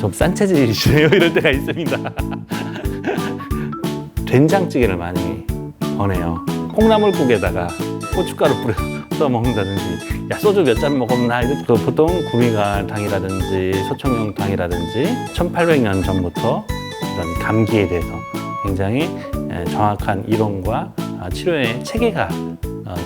좀 산체질이시네요. 이럴 때가 있습니다. 된장찌개를 많이 권해요. 콩나물국에다가 고춧가루 뿌려서 먹는다든지, 야 소주 몇 잔 먹었나, 이렇게. 보통 구미갈탕이라든지 서총영탕이라든지 1800년 전부터 이런 감기에 대해서 굉장히 정확한 이론과 치료의 체계가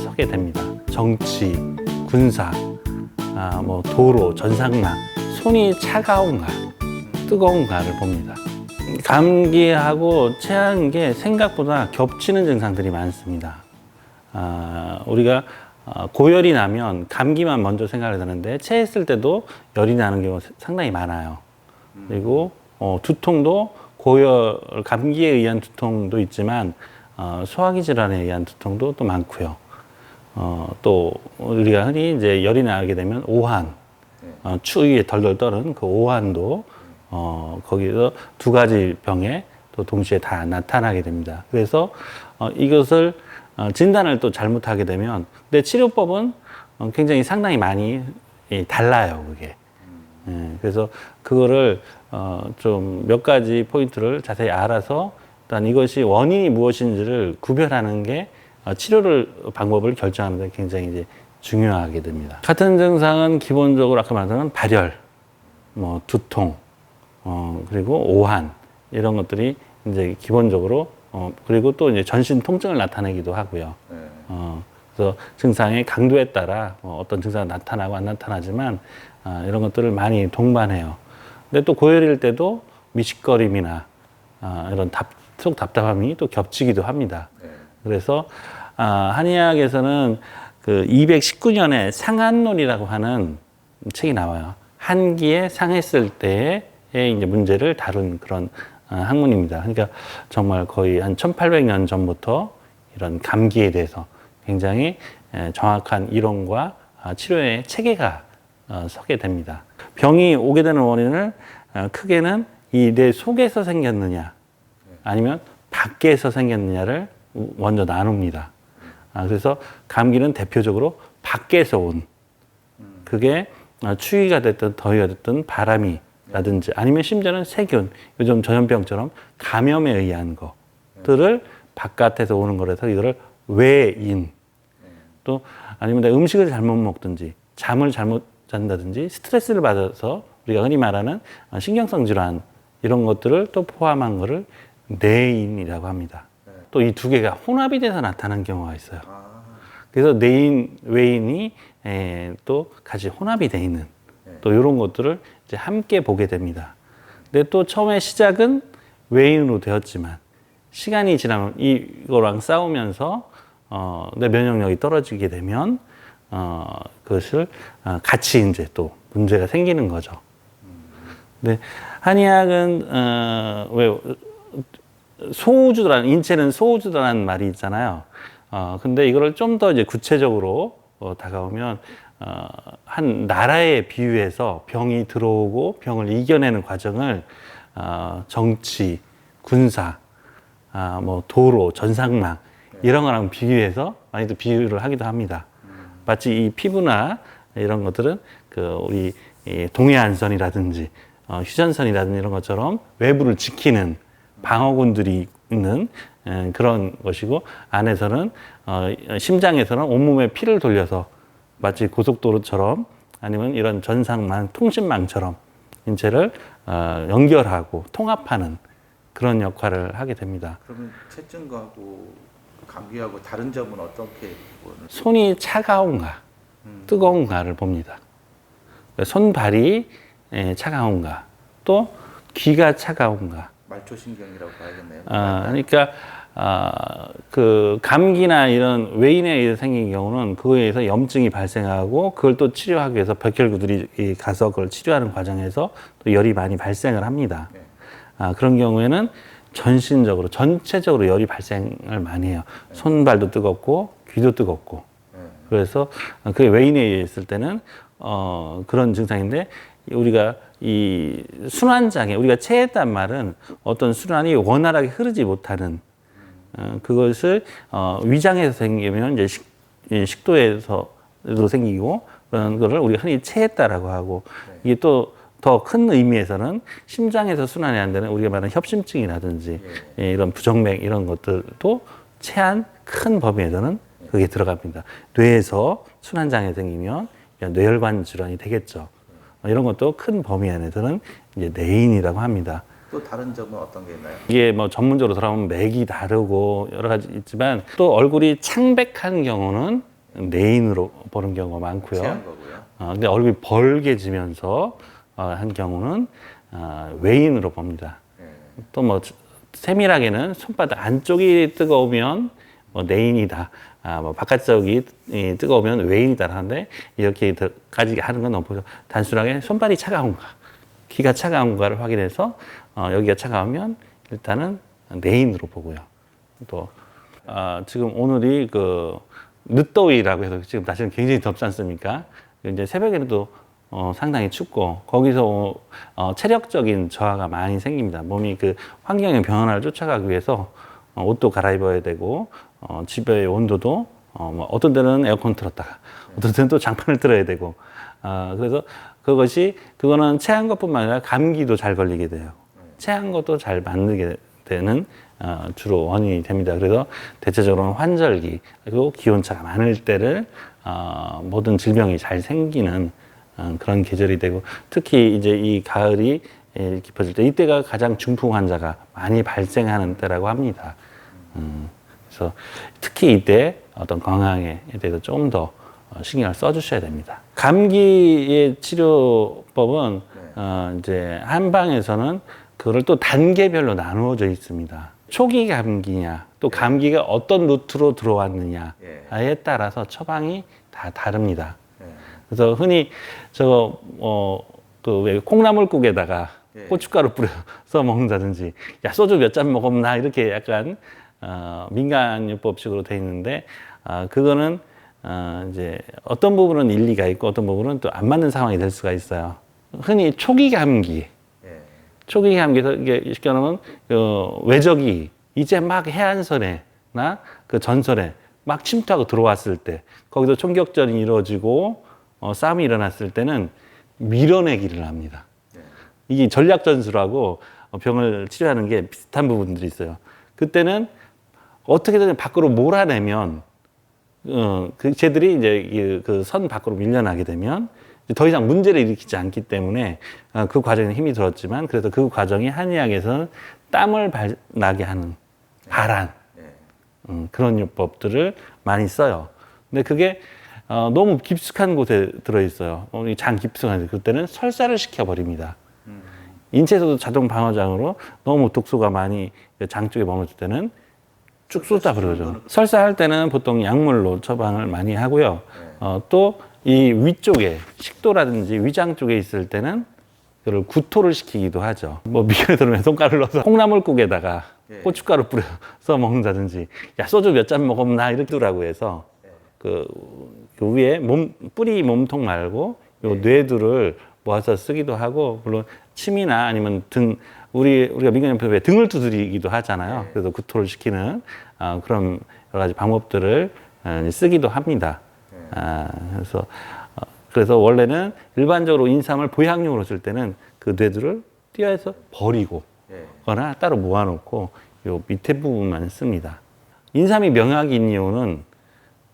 서게 됩니다. 정치, 군사, 뭐 도로, 전상망, 손이 차가운가, 뜨거운가를 봅니다. 감기하고 체한 게 생각보다 겹치는 증상들이 많습니다. 우리가 고열이 나면 감기만 먼저 생각을 하는데 체했을 때도 열이 나는 경우가 상당히 많아요. 그리고 두통도 고열, 감기에 의한 두통도 있지만 소화기 질환에 의한 두통도 또 많고요. 또 우리가 흔히 이제 열이 나게 되면 오한, 추위에 덜덜 떠는 그 오한도 거기서 두 가지 병에 또 동시에 다 나타나게 됩니다. 그래서 이것을 진단을 또 잘못하게 되면, 근데 치료법은 굉장히 상당히 많이 달라요, 그게. 그래서 그거를 좀 몇 가지 포인트를 자세히 알아서 일단 이것이 원인이 무엇인지를 구별하는 게 치료를 방법을 결정하는 데 굉장히 이제 중요하게 됩니다. 같은 증상은 기본적으로 아까 말한 발열, 뭐 두통, 그리고 오한, 이런 것들이 이제 기본적으로 그리고 또 이제 전신 통증을 나타내기도 하고요. 그래서 증상의 강도에 따라 어떤 증상이 나타나고 안 나타나지만 이런 것들을 많이 동반해요. 근데 또 고열일 때도 미식거림이나 이런 속 답답함이 또 겹치기도 합니다. 그래서 한의학에서는 그 219년에 상한론이라고 하는 책이 나와요. 한기에 상했을 때의 이제 문제를 다룬 그런 학문입니다. 그러니까 정말 거의 한 1800년 전부터 이런 감기에 대해서 굉장히 정확한 이론과 치료의 체계가 서게 됩니다. 병이 오게 되는 원인을 크게는 이 내 속에서 생겼느냐 아니면 밖에서 생겼느냐를 먼저 나눕니다. 그래서 감기는 대표적으로 밖에서 온, 그게 추위가 됐든 더위가 됐든 바람이라든지 아니면 심지어는 세균, 요즘 전염병처럼 감염에 의한 것들을 바깥에서 오는 거라서 이거를 외인, 또 아니면 내가 음식을 잘못 먹든지 잠을 잘못 잔다든지 스트레스를 받아서 우리가 흔히 말하는 신경성 질환, 이런 것들을 또 포함한 거를 내인이라고 합니다. 또 이 두 개가 혼합이 돼서 나타나는 경우가 있어요. 그래서 내인, 외인이 또 같이 혼합이 돼 있는 또 이런 것들을 이제 함께 보게 됩니다. 근데 또 처음에 시작은 외인으로 되었지만 시간이 지나면 이거랑 싸우면서 내 면역력이 떨어지게 되면 그것을 같이 이제 또 문제가 생기는 거죠. 근데 한의학은 왜 소우주라는, 인체는 소우주라는 말이 있잖아요. 근데 이거를 좀 더 이제 구체적으로 다가오면 한 나라에 비유해서 병이 들어오고 병을 이겨내는 과정을 정치, 군사, 뭐 도로, 전상망 이런 거랑 비교해서 많이들 비유를 하기도 합니다. 마치 이 피부나 이런 것들은 그 우리 동해안선이라든지 휴전선이라든지 이런 것처럼 외부를 지키는 방어군들이 있는 그런 것이고, 안에서는 심장에서는 온몸에 피를 돌려서 마치 고속도로처럼 아니면 이런 전상망, 통신망처럼 인체를 연결하고 통합하는 그런 역할을 하게 됩니다. 그러면 체증하고 감기하고 다른 점은 어떻게 보는? 손이 차가운가, 뜨거운가를 봅니다. 손발이 차가운가, 또 귀가 차가운가. 말초신경이라고 봐야겠네요. 그러니까 그 감기나 이런 외인에 의해서 생긴 경우는 그거에 의해서 염증이 발생하고 그걸 또 치료하기 위해서 백혈구들이 가서 그걸 치료하는 과정에서 또 열이 많이 발생을 합니다. 그런 경우에는 전신적으로, 전체적으로 열이 발생을 많이 해요. 손발도 뜨겁고 귀도 뜨겁고. 그래서 그게 외인에 의했을 때는 그런 증상인데, 우리가 이 순환장애, 우리가 체했단 말은 어떤 순환이 원활하게 흐르지 못하는 그것을 위장에서 생기면 이제 식도에서도 생기고, 그런 거를 우리가 흔히 체했다라고 하고, 이게 또 더 큰 의미에서는 심장에서 순환이 안 되는 우리가 말하는 협심증이라든지 이런 부정맥 이런 것들도 최한 큰 범위에서는 그게 들어갑니다. 뇌에서 순환장애 생기면 뇌혈관 질환이 되겠죠. 이런 것도 큰 범위 안에서는 이제 내인이라고 합니다. 또 다른 점은 어떤 게 있나요? 이게 뭐 전문적으로 들어가면 맥이 다르고 여러 가지 있지만 또 얼굴이 창백한 경우는 내인으로 보는 경우가 많고요. 체한 거고요. 근데 얼굴이 벌게지면서 한 경우는 외인으로 봅니다. 또 뭐 세밀하게는 손바닥 안쪽이 뜨거우면 뭐 내인이다. 뭐 바깥쪽이 뜨거우면 외인이다 하는데 이렇게까지 하는 건 너무 단순하게 손발이 차가운가, 귀가 차가운가를 확인해서 여기가 차가우면 일단은 내인으로 보고요. 또 지금 오늘이 그 늦더위라고 해서 지금 날씨는 굉장히 덥지 않습니까? 이제 새벽에는 또 상당히 춥고 거기서 체력적인 저하가 많이 생깁니다. 몸이 그 환경의 변화를 쫓아가기 위해서 옷도 갈아입어야 되고 집의 온도도 뭐 어떤 데는 에어컨 틀었다가 어떤 데는 또 장판을 틀어야 되고 그래서 그거는 체한 것뿐만 아니라 감기도 잘 걸리게 돼요. 체한 것도 잘 만들게 되는 주로 원인이 됩니다. 그래서 대체적으로는 환절기 그리고 기온차가 많을 때를 모든 질병이 잘 생기는 그런 계절이 되고 특히 이제 이 가을이 깊어질 때 이때가 가장 중풍 환자가 많이 발생하는 때라고 합니다. 그래서 특히 이때 어떤 건강에 대해서 조금 더 신경을 써주셔야 됩니다. 감기의 치료법은 이제 한방에서는 그걸 또 단계별로 나누어져 있습니다. 초기 감기냐, 또 감기가 어떤 루트로 들어왔느냐에 따라서 처방이 다 다릅니다. 그래서 흔히 그 왜 콩나물국에다가 고춧가루 뿌려서 먹는다든지, 야 소주 몇 잔 먹었나 이렇게 약간 민간요법식으로 돼 있는데 그거는 이제 어떤 부분은 일리가 있고 어떤 부분은 또 안 맞는 상황이 될 수가 있어요. 흔히 초기 감기에서 이게 쉽게 말하면 외적이 이제 막 해안선에나 그 전선에 막 침투하고 들어왔을 때 거기서 총격전이 이루어지고 싸움이 일어났을 때는 밀어내기를 합니다. 이게 전략전술하고 병을 치료하는 게 비슷한 부분들이 있어요. 그때는 어떻게든 밖으로 몰아내면 쟤들이 이제 그 선 밖으로 밀려나게 되면 더 이상 문제를 일으키지 않기 때문에 그 과정에 힘이 들었지만 그래서 그 과정이 한의학에서는 땀을 나게 하는 발한 그런 요법들을 많이 써요. 근데 그게 너무 깊숙한 곳에 들어있어요. 장 깊숙한 곳에. 그때는 설사를 시켜버립니다. 인체에서도 자동 방어장으로 너무 독소가 많이 장 쪽에 머물렀을 때는 쭉 쏟아버려죠. 설사할 때는 보통 약물로 처방을 많이 하고요. 또 이 위쪽에 식도라든지 위장 쪽에 있을 때는 그걸 구토를 시키기도 하죠. 뭐 미간에 들으면 손가락을 넣어서 콩나물국에다가 고춧가루 뿌려서 먹는다든지, 야 소주 몇 잔 먹었나 이렇게라고 해서 그 위에 뿌리 몸통 말고 요 뇌두를 모아서 쓰기도 하고, 물론 침이나 아니면 우리가 민간요법에 등을 두드리기도 하잖아요. 그래서 구토를 시키는 그런 여러 가지 방법들을 쓰기도 합니다. 그래서 원래는 일반적으로 인삼을 보약용으로 쓸 때는 그 뇌두를 띄어서 버리고 거나 따로 모아놓고 요 밑에 부분만 씁니다. 인삼이 명약인 이유는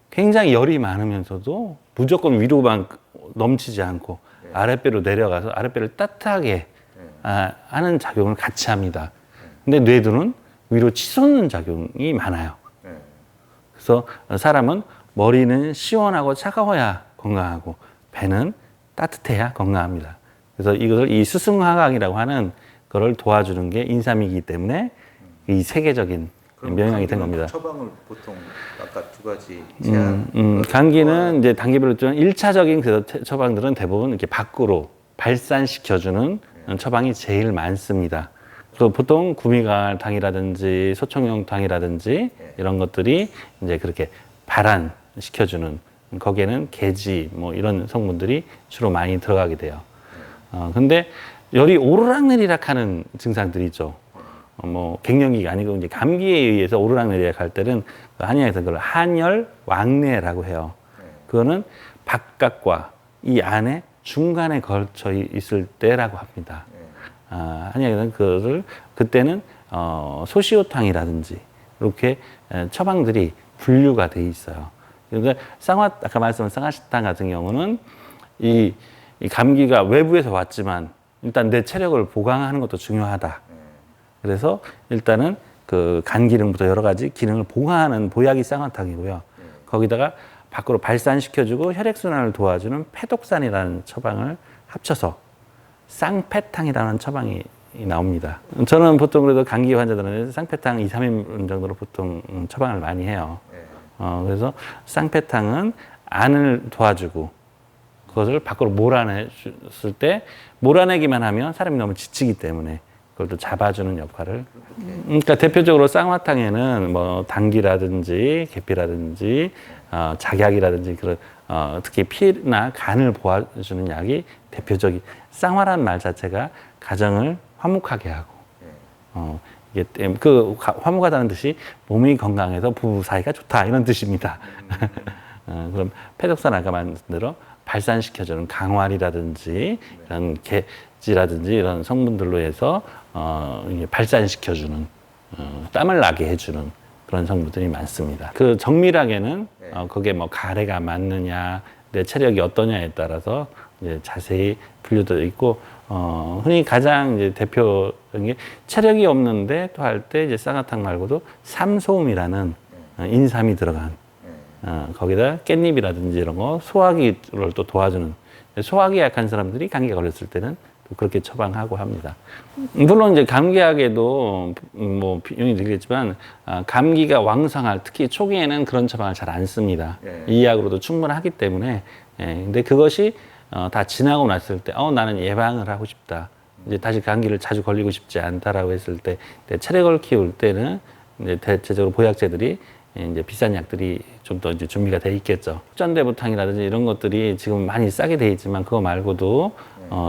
굉장히 열이 많으면서도 무조건 위로만 넘치지 않고 아랫배로 내려가서 아랫배를 따뜻하게 하는 작용을 같이 합니다. 근데 뇌두는 위로 치솟는 작용이 많아요. 그래서 사람은 머리는 시원하고 차가워야 건강하고 배는 따뜻해야 건강합니다. 그래서 이것을 이 수승화강이라고 하는 거를 도와주는 게 인삼이기 때문에 이 세계적인 명약이 된 겁니다. 처방을 보통 아까 두 가지 제한. 감기는 이제 단계별로 좀 1차적인 처방들은 대부분 이렇게 밖으로 발산시켜주는 처방이 제일 많습니다. 그래서 보통 구미갈당이라든지 소청용탕이라든지 이런 것들이 이제 그렇게 발환시켜주는, 거기에는 계지 뭐 이런 성분들이 주로 많이 들어가게 돼요. 근데 열이 오르락내리락 하는 증상들이 있죠. 뭐 갱년기가 아니고 이제 감기에 의해서 오르락내리락 할 때는 한의학에서 그걸 한열 왕래라고 해요. 그거는 바깥과 이 안에 중간에 걸쳐 있을 때라고 합니다. 네. 한의학에서는 그때는 소시오탕이라든지 이렇게 처방들이 분류가 돼 있어요. 그러니까 아까 말씀한 쌍화탕 같은 경우는 이 감기가 외부에서 왔지만 일단 내 체력을 보강하는 것도 중요하다. 그래서 일단은 그 간 기능부터 여러 가지 기능을 보강하는 보약이 쌍화탕이고요. 거기다가 밖으로 발산시켜주고 혈액순환을 도와주는 패독산이라는 처방을 합쳐서 쌍패탕이라는 처방이 나옵니다. 저는 보통 그래도 감기 환자들은 쌍패탕 2, 3인 정도로 보통 처방을 많이 해요. 그래서 쌍패탕은 안을 도와주고 그것을 밖으로 몰아냈을 때 몰아내기만 하면 사람이 너무 지치기 때문에 그걸 또 잡아주는 역할을. 그러니까 대표적으로 쌍화탕에는 뭐 당귀라든지 계피라든지 작약이라든지 그런 특히 피나 간을 보아주는 약이 대표적인. 쌍화라는 말 자체가 가정을 화목하게 하고 이게 그 화목하다는 뜻이 몸이 건강해서 부부 사이가 좋다 이런 뜻입니다. 그럼 패독산 아까 말한 대로 발산시켜주는 강활이라든지 이런 계지라든지 이런 성분들로 해서 이게 발산시켜주는 땀을 나게 해주는 그런 성분들이 많습니다. 그 정밀하게는 그게 뭐 가래가 맞느냐, 내 체력이 어떠냐에 따라서 이제 자세히 분류되어 있고 흔히 가장 이제 대표적인 게 체력이 없는데 또 할 때 이제 쌍화탕 말고도 삼소음이라는 인삼이 들어간 거기다 깻잎이라든지 이런 거 소화기를 또 도와주는 소화기 약한 사람들이 감기가 걸렸을 때는 또 그렇게 처방하고 합니다. 물론 이제 감기약에도 뭐 비용이 들겠지만 감기가 왕성할 특히 초기에는 그런 처방을 잘 안 씁니다. 이 약으로도 충분하기 때문에 근데 그것이 다 지나고 났을 때 나는 예방을 하고 싶다. 이제 다시 감기를 자주 걸리고 싶지 않다라고 했을 때 체력을 키울 때는 이제 대체적으로 보약제들이 이제 비싼 약들이 좀 더 이제 준비가 돼 있겠죠. 전대부탕이라든지 이런 것들이 지금 많이 싸게 돼 있지만 그거 말고도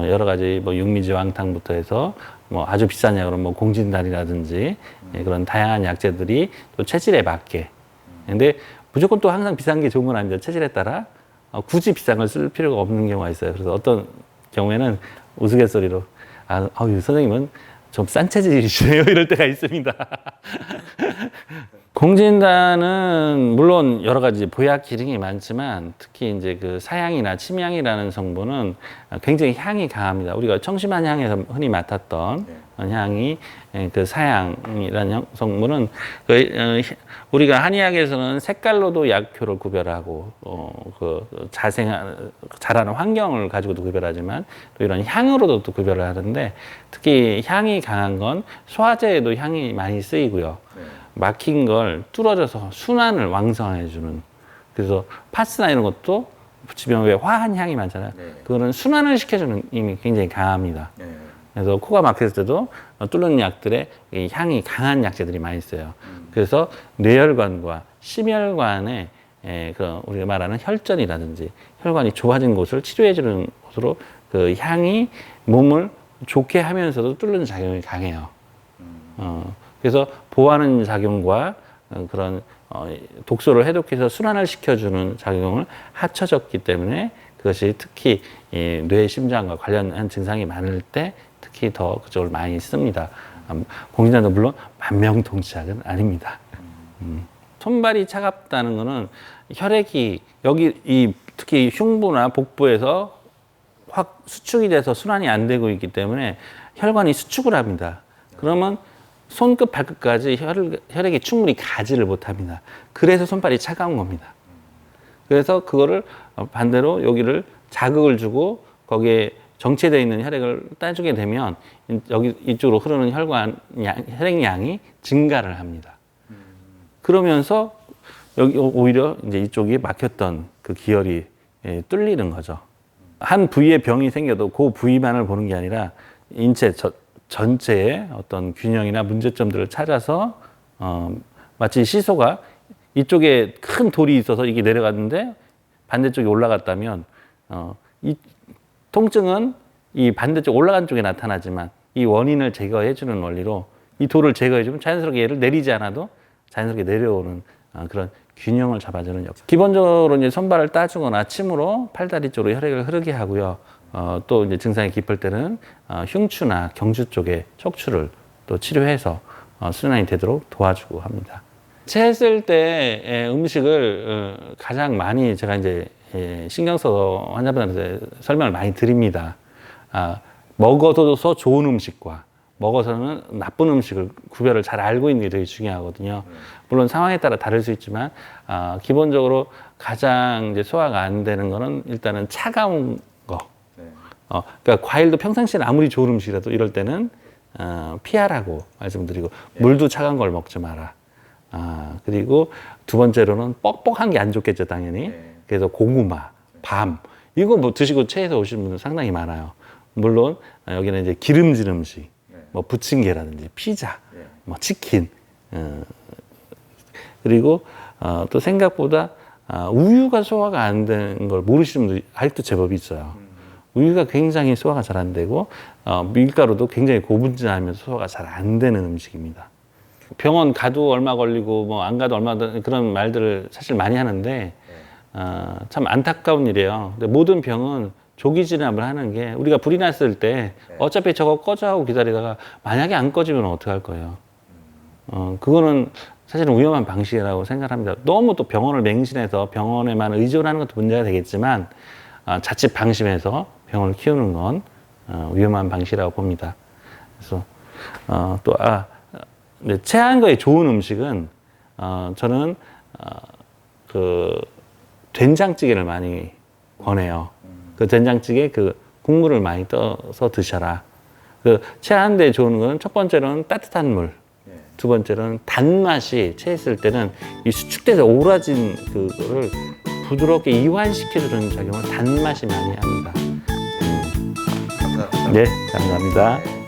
여러 가지 뭐 육미지왕탕부터 해서 뭐 아주 비싼 약으로 뭐 공진단이라든지 그런 다양한 약재들이 또 체질에 맞게. 근데 무조건 또 항상 비싼 게 좋은 건 아닙니다. 체질에 따라 굳이 비싼 걸 쓸 필요가 없는 경우가 있어요. 그래서 어떤 경우에는 우스갯소리로 선생님은 좀 싼 체질이시네요. 이럴 때가 있습니다. 공진단은 물론 여러 가지 보약 기능이 많지만 특히 이제 그 사향이나 침향이라는 성분은 굉장히 향이 강합니다. 우리가 청심한 향에서 흔히 맡았던 향이 그 사향이라는 성분은 우리가 한의학에서는 색깔로도 약효를 구별하고 그 자라는 환경을 가지고도 구별하지만 또 이런 향으로도 또 구별을 하는데 특히 향이 강한 건 소화제에도 향이 많이 쓰이고요. 막힌 걸 뚫어져서 순환을 왕성해 주는. 그래서 파스나 이런 것도 붙이면 왜 화한 향이 많잖아요. 그거는 순환을 시켜주는 힘이 굉장히 강합니다. 그래서 코가 막혔을 때도 뚫는 약들에 이 향이 강한 약재들이 많이 있어요. 그래서 뇌혈관과 심혈관에 그 우리가 말하는 혈전이라든지 혈관이 좁아진 곳을 치료해주는 곳으로 그 향이 몸을 좋게 하면서도 뚫는 작용이 강해요. 그래서 보호하는 작용과 그런 독소를 해독해서 순환을 시켜주는 작용을 합쳐졌기 때문에 그것이 특히 뇌 심장과 관련한 증상이 많을 때 특히 더 그쪽을 많이 씁니다. 공진단도 물론 만명통치약은 아닙니다. 손발이 차갑다는 것은 혈액이 여기 특히 흉부나 복부에서 확 수축이 돼서 순환이 안 되고 있기 때문에 혈관이 수축을 합니다. 그러면 손끝 발끝까지 혈액이 충분히 가지를 못합니다. 그래서 손발이 차가운 겁니다. 그래서 그거를 반대로 여기를 자극을 주고 거기에 정체되어 있는 혈액을 따주게 되면 이쪽으로 흐르는 혈액량이 증가를 합니다. 그러면서 여기 오히려 이제 이쪽이 막혔던 그 기혈이 뚫리는 거죠. 한 부위에 병이 생겨도 그 부위만을 보는 게 아니라 인체 전체의 어떤 균형이나 문제점들을 찾아서 마치 시소가 이쪽에 큰 돌이 있어서 이게 내려갔는데 반대쪽에 올라갔다면 이 통증은 이 반대쪽 올라간 쪽에 나타나지만 이 원인을 제거해 주는 원리로 이 돌을 제거해 주면 자연스럽게 얘를 내리지 않아도 자연스럽게 내려오는 그런 균형을 잡아주는 역할. 기본적으로 이제 손발을 따주거나 침으로 팔다리 쪽으로 혈액을 흐르게 하고요. 또 이제 증상이 깊을 때는 흉추나 경주 쪽에 척추를 또 치료해서 순환이 되도록 도와주고 합니다. 체했을 때의 음식을 가장 많이 제가 이제 신경 써서 환자분들한테 설명을 많이 드립니다. 먹어서 좋은 음식과 먹어서는 나쁜 음식을 구별을 잘 알고 있는 게 되게 중요하거든요. 물론 상황에 따라 다를 수 있지만 기본적으로 가장 이제 소화가 안 되는 거는 일단은 차가운 거. 네. 그러니까 과일도 평상시에 아무리 좋은 음식이라도 이럴 때는 피하라고 말씀드리고 물도 차가운 걸 먹지 마라. 그리고 두 번째로는 뻑뻑한 게 안 좋겠죠, 당연히. 네. 그래서 고구마, 밤 이거 뭐 드시고 체해서 오시는 분들 상당히 많아요. 물론 여기는 이제 기름진 음식, 뭐 부침개라든지 피자, 뭐 치킨, 그리고 또 생각보다 우유가 소화가 안 되는 걸 모르시는 분들이 아직도 제법 있어요. 우유가 굉장히 소화가 잘 안 되고 밀가루도 굉장히 고분진하면서 소화가 잘 안 되는 음식입니다. 병원 가도 얼마 걸리고 뭐 안 가도 얼마 그런 말들을 사실 많이 하는데 참 안타까운 일이에요. 근데 모든 병은 조기 진압을 하는 게 우리가 불이 났을 때 어차피 저거 꺼져 하고 기다리다가 만약에 안 꺼지면 어떡할 거예요. 그거는 사실은 위험한 방식이라고 생각합니다. 너무 또 병원을 맹신해서 병원에만 의존하는 것도 문제가 되겠지만 자칫 방심해서 병원을 키우는 건 위험한 방식이라고 봅니다. 그래서 또 체한 거에 좋은 음식은 저는 그 된장찌개를 많이 권해요. 그 된장찌개 그 국물을 많이 떠서 드셔라. 그 체한 데 좋은 건 첫 번째로는 따뜻한 물, 두 번째로는 단맛이 체했을 때는 이 수축돼서 오라진 그거를 부드럽게 이완시켜주는 작용을 단맛이 많이 합니다. 감사합니다. 네, 감사합니다.